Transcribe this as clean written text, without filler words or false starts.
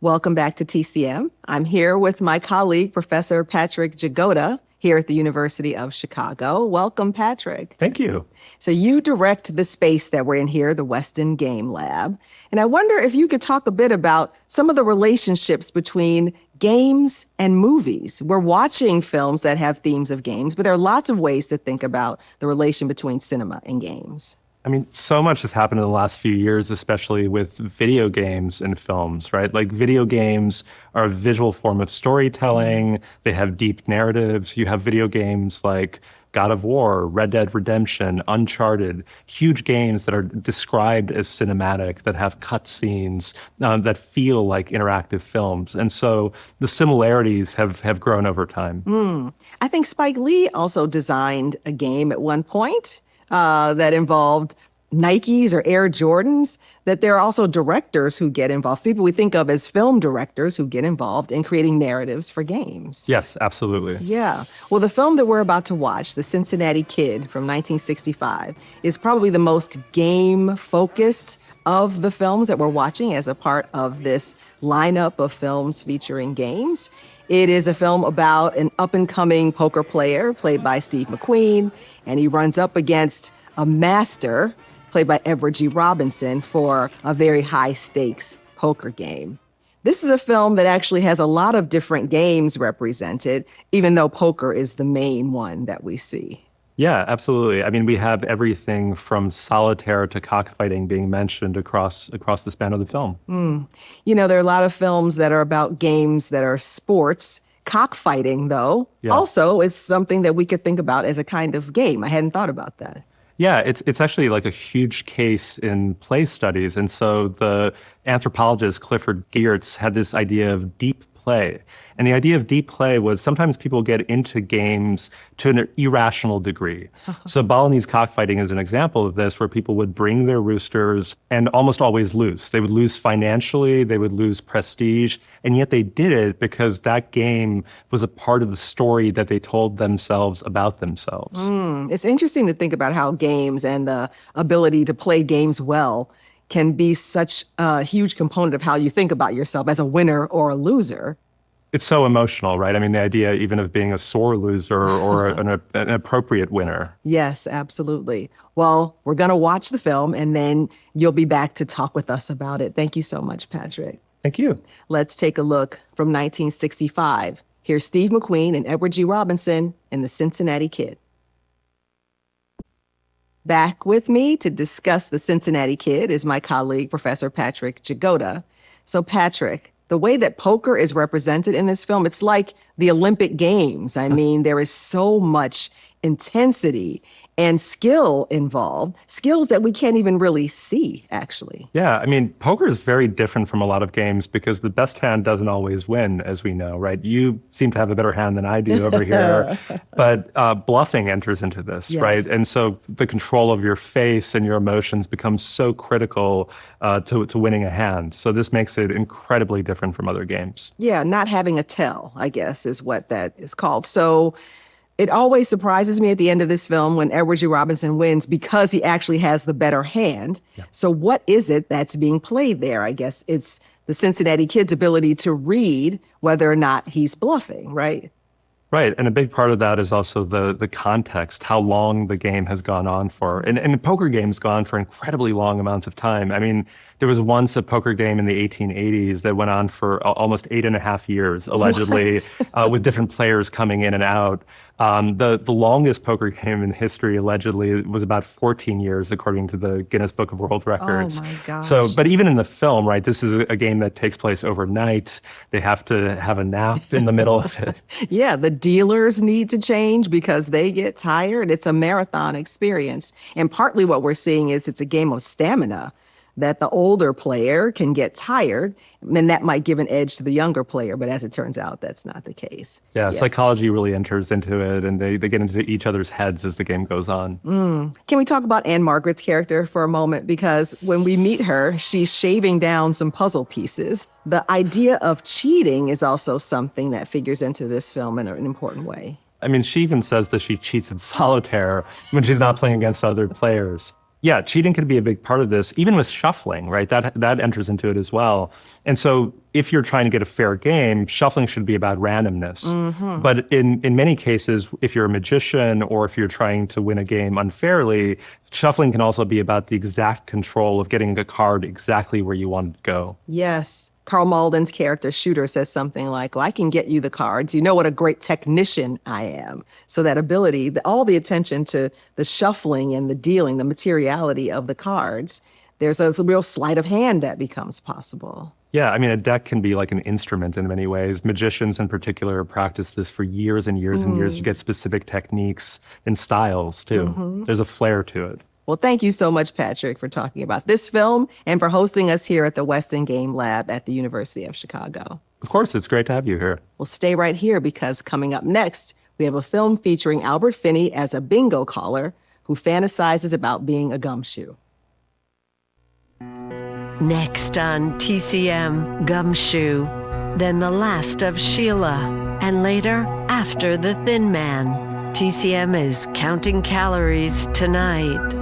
Welcome back to TCM. I'm here with my colleague, Professor Patrick Jagoda, here at the University of Chicago. Welcome, Patrick. Thank you. So you direct the space that we're in here, the Weston Game Lab. And I wonder if you could talk a bit about some of the relationships between games and movies. We're watching films that have themes of games, but there are lots of ways to think about the relation between cinema and games. I mean, so much has happened in the last few years, especially with video games and films, right? Like video games are a visual form of storytelling. They have deep narratives. You have video games like God of War, Red Dead Redemption, Uncharted, huge games that are described as cinematic, that have cutscenes, that feel like interactive films. And so the similarities have grown over time. I think Spike Lee also designed a game at one point that involved Nikes or Air Jordans, that there are also directors who get involved, people we think of as film directors who get involved in creating narratives for games. Yes, absolutely. Yeah. Well, the film that we're about to watch, The Cincinnati Kid from 1965, is probably the most game-focused of the films that we're watching as a part of this lineup of films featuring games. It is a film about an up-and-coming poker player played by Steve McQueen, and he runs up against a master played by Edward G. Robinson for a very high-stakes poker game. This is a film that actually has a lot of different games represented, even though poker is the main one that we see. Yeah, absolutely. I mean, we have everything from solitaire to cockfighting being mentioned across the span of the film. You know, there are a lot of films that are about games that are sports. Cockfighting, though, also is something that we could think about as a kind of game. I hadn't thought about that. Yeah, it's actually like a huge case in play studies. And so the anthropologist Clifford Geertz had this idea of deep play. And the idea of deep play was sometimes people get into games to an irrational degree. So Balinese cockfighting is an example of this, where people would bring their roosters and almost always lose. They would lose financially, they would lose prestige, and yet they did it because that game was a part of the story that they told themselves about themselves. It's interesting to think about how games and the ability to play games well can be such a huge component of how you think about yourself as a winner or a loser. It's so emotional, right? I mean, the idea even of being a sore loser or an appropriate winner. Yes, absolutely. Well, we're going to watch the film, and then you'll be back to talk with us about it. Thank you so much, Patrick. Thank you. Let's take a look from 1965. Here's Steve McQueen and Edward G. Robinson in The Cincinnati Kid. Back with me to discuss The Cincinnati Kid is my colleague, Professor Patrick Jagoda. So, Patrick, the way that poker is represented in this film, it's like the Olympic Games. I mean, there is so much intensity and skill involved, skills that we can't even really see, actually. Yeah, I mean, poker is very different from a lot of games because the best hand doesn't always win, as we know, right? You seem to have a better hand than I do over here, but bluffing enters into this, Yes. right? And so the control of your face and your emotions becomes so critical to winning a hand. So this makes it incredibly different from other games. Yeah, not having a tell, I guess, is what that is called. So it always surprises me at the end of this film when Edward G. Robinson wins because he actually has the better hand. Yeah. So what is it that's being played there? I guess it's the Cincinnati Kid's ability to read whether or not he's bluffing, right? Right, and a big part of that is also the context, how long the game has gone on for. And poker games go on for incredibly long amounts of time. I mean, there was once a poker game in the 1880s that went on for almost 8.5 years, allegedly, with different players coming in and out. The longest poker game in history, allegedly, was about 14 years, according to the Guinness Book of World Records. Oh, my gosh. So, but even in the film, right, this is a game that takes place overnight. They have to have a nap in the middle of it. Yeah, the dealers need to change because they get tired. It's a marathon experience. And partly what we're seeing is it's a game of stamina, that the older player can get tired, and that might give an edge to the younger player. But as it turns out, that's not the case. Yeah, psychology really enters into it, and they get into each other's heads as the game goes on. Can we talk about Anne Margaret's character for a moment? Because when we meet her, she's shaving down some puzzle pieces. The idea of cheating is also something that figures into this film in an important way. I mean, she even says that she cheats in solitaire when she's not playing against other players. Yeah, cheating can be a big part of this, even with shuffling, right? That enters into it as well. And so if you're trying to get a fair game, shuffling should be about randomness. But in many cases, if you're a magician or if you're trying to win a game unfairly, shuffling can also be about the exact control of getting a card exactly where you want it to go. Yes. Carl Malden's character Shooter says something like, well, I can get you the cards. You know what a great technician I am. So that ability, all the attention to the shuffling and the dealing, the materiality of the cards, there's a real sleight of hand that becomes possible. Yeah, I mean, a deck can be like an instrument in many ways. Magicians in particular practice this for years and years and years to get specific techniques and styles too. There's a flair to it. Well, thank you so much, Patrick, for talking about this film and for hosting us here at the Weston Game Lab at the University of Chicago. Of course, it's great to have you here. Well, stay right here because coming up next, we have a film featuring Albert Finney as a bingo caller who fantasizes about being a gumshoe. Next on TCM Gumshoe, then The Last of Sheila, and later After the Thin Man. TCM is counting calories tonight.